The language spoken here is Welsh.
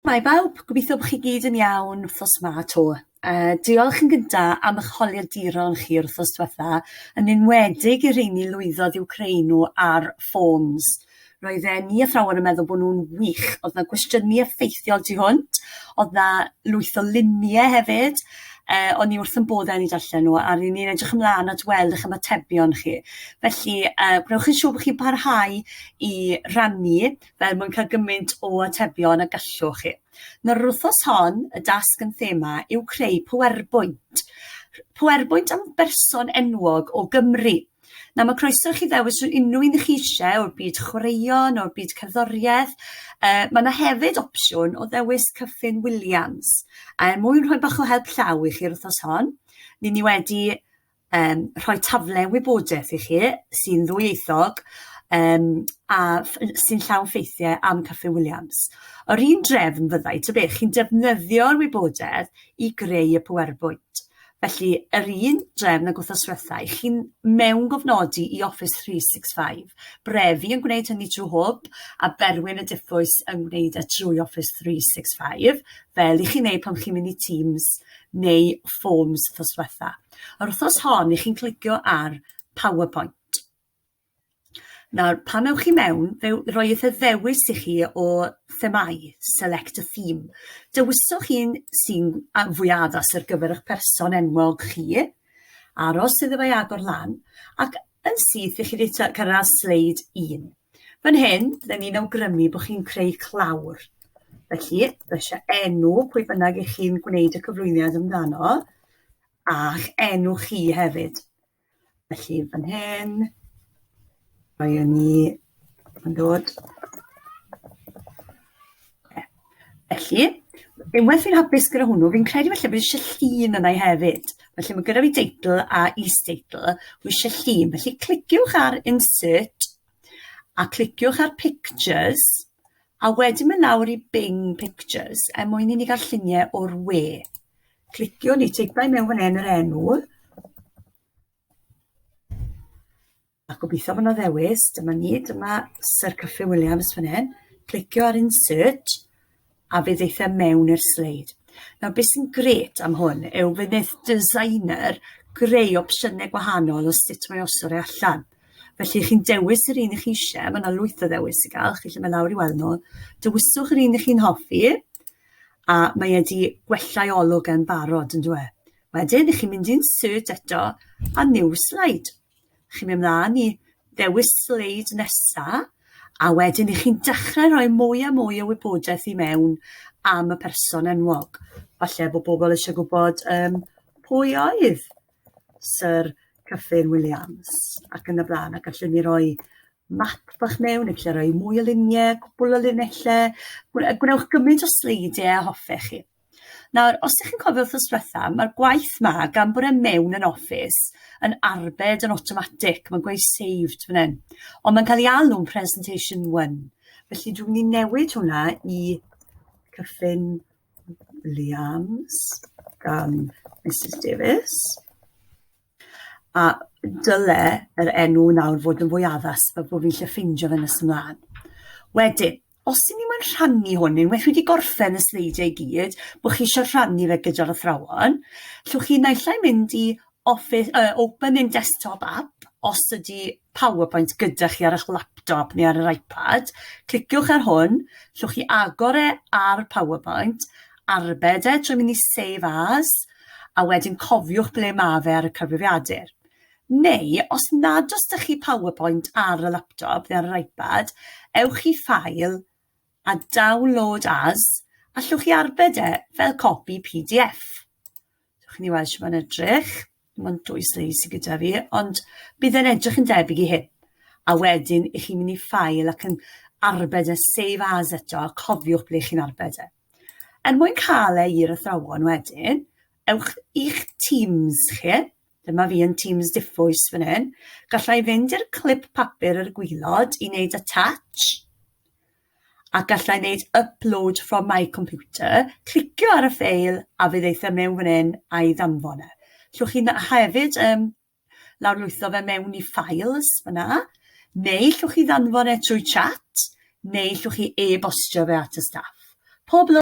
Mae bawb, gobeithio bod chi gyd yn iawn wrthos yma to. Diolch yn gyntaf am eich holiaduron chi wrthos diwetha, yn enwedig i'r rheini lwyddodd i'w creu nhw ar ffôns. Roedd ni athrawon yn meddwl bod nhw'n wych. Oedd na gwestiynu effeithiol tu hwnt, oedd na lwyth o luniau hefyd, o'n ni wrth yn boddau ni darllen nhw, a ni'n edrych ymlaen at weld eich ymatebion chi. Felly, gnewch yn siŵr bod chi'n parhau i rannu fel mwyn cael gymaint o atebion a gallwch chi. Na'r wrthos hon, y dasg yn thema, yw creu PowerPoint. PowerPoint am berson enwog o Gymru. Na, mae croeso chi ddewis unrhyw un chi eisiau o'r byd chwaraeon, o'r byd cerddoriaeth. Mae yna hefyd opsiwn o ddewis Cyffin Williams. Mwyn rhoi bach o help llaw i chi wrthos hon, ni wedi rhoi taflen wybodaeth i chi sy'n ddwyieithog a sy'n llawn ffeithiau am Cyffin Williams. O'r un drefn fyddai, chi'n defnyddio'r wybodaeth i greu y PowerPoint. Felly, yr un drefn ag wrthos diwethaf, chi'n mewn gofnodi i Office 365. Brefi yn gwneud hynny trwy hwb, a Berwyn y Diffwys yn gwneud trwy Office 365, fel i chi'n neud pan chi'n mynd i Teams neu Forms wrthos diwethaf. Yr wrthos hon, chi'n clicio ar PowerPoint. Nawr, pan ewch chi mewn, roi y ddewis i chi o themau, select a theme. Dewiswch chi'n sy'n fwy addas ar gyfer eich person enwog chi, aros iddo fe agor lan, ac yn syth i chi wedi cyrraedd sleid 1. Fan hyn, byddwn ni'n awgrymu bod chi'n creu clawr. Felly, eisiau enw pwy bynnag i chi'n gwneud y cyflwyniad amdano, a'ch enw chi hefyd. Felly, fan hyn, roi ni yn dod. Felly, unwaith fi'n hapus gyda hwnnw, fi'n credu felly bod eisiau llun yna hefyd. Felly mae gyda fi deitl a is-deitl, wy eisiau llun. Felly cliciwch ar Insert, a cliciwch ar Pictures, a wedyn mynd lawr i Bing Pictures, mwyn i ni gael lluniau o'r we. Cliciwch ni, teipau mewn fan hyn yr enw, a gobeithio bod yna ddewis, dyma Sir Cyffin Williams fan hyn, clicio ar Insert, a fe ddeitha mewn i'r sleid. Nawr, beth sy'n gret am hwn yw fe wneud designer greu opsiynau gwahanol o sut mae osod ei allan. Felly, chi'n dewis yr un i chi eisiau, mae yna lwyth o ddewis i gael, chi'n mynd lawr i weld nhw. Dewiswch yr un i chi'n hoffi, a mae wedi gwellai olwg yn barod yn dweud. Wedyn, chi'n mynd i'n Insert eto, a New Slide. Chi'n mynd mlaen i ddewis sleid nesaf, a wedyn chi'n dechrau rhoi mwy a mwy o wybodaeth i mewn am y person enwog. Falle bod bobl eisiau gwybod pwy oedd Sir Cyffin Williams. Ac yn y blaen, ac allwn ni roi map bach mewn, neu roi mwy o luniau, cwbl o linellau. Gwnewch gymaint o sleidiau a hoffech chi. Nawr, os ydych chi'n cofio wrthos diwethaf, mae'r gwaith yma gan bod e mewn yn Office yn arbed yn automatic, mae'n gweud saved fan hyn. Ond mae'n cael ei alw'n Presentation 1. Felly dwi'n mynd i newid hwnna i Cyffin Williams gan Mrs Davies. A dyle yr enw nawr fod yn fwy addas, fel bod fi'n lle ffindio fe nes ymlaen. Wedyn, os ydyn ni'n rhannu hwn, unwaith wedi gorffen y sleidiau i gyd, bod chi eisiau rhannu fe gyda'r athrawon, llwch chi naill ai mynd i Open in Desktop App, os ydy PowerPoint gyda chi ar eich laptop neu ar yr iPad, cliciwch ar hwn, llwch chi agor e ar PowerPoint, arbed e trwy mynd i Save As, a wedyn cofiwch ble mae fe ar y cyfrifiadur. Neu, os nad os ydych chi PowerPoint ar y laptop neu ar yr iPad, ewch i File a Download As, a llwch chi arbed e fel copi PDF. Llwch ni weld sy'n edrych. Mae'n 2 sleid sydd gyda fi, ond bydd e'n edrych yn debyg i hyn. A wedyn, chi'n mynd i File ac yn arbed e Save As eto, a cofiwch ble chi'n arbed e. Mwyn cael e i'r athrawon wedyn, ewch i'ch Teams chi, dyma fi yn Teams Diffwys fan hyn, gallai fynd i'r clip papur ar y gwylod i wneud attach, a gallai wneud upload from my computer, clicio ar y ffeil a fe ddeitha mewn fan hyn a'i ddanfon e. Llwch chi hefyd lawrlwytho fe mewn i files fyna, neu llwch chi ddanfon e trwy chat, neu llwch chi e-bostio fe at y staff. Pob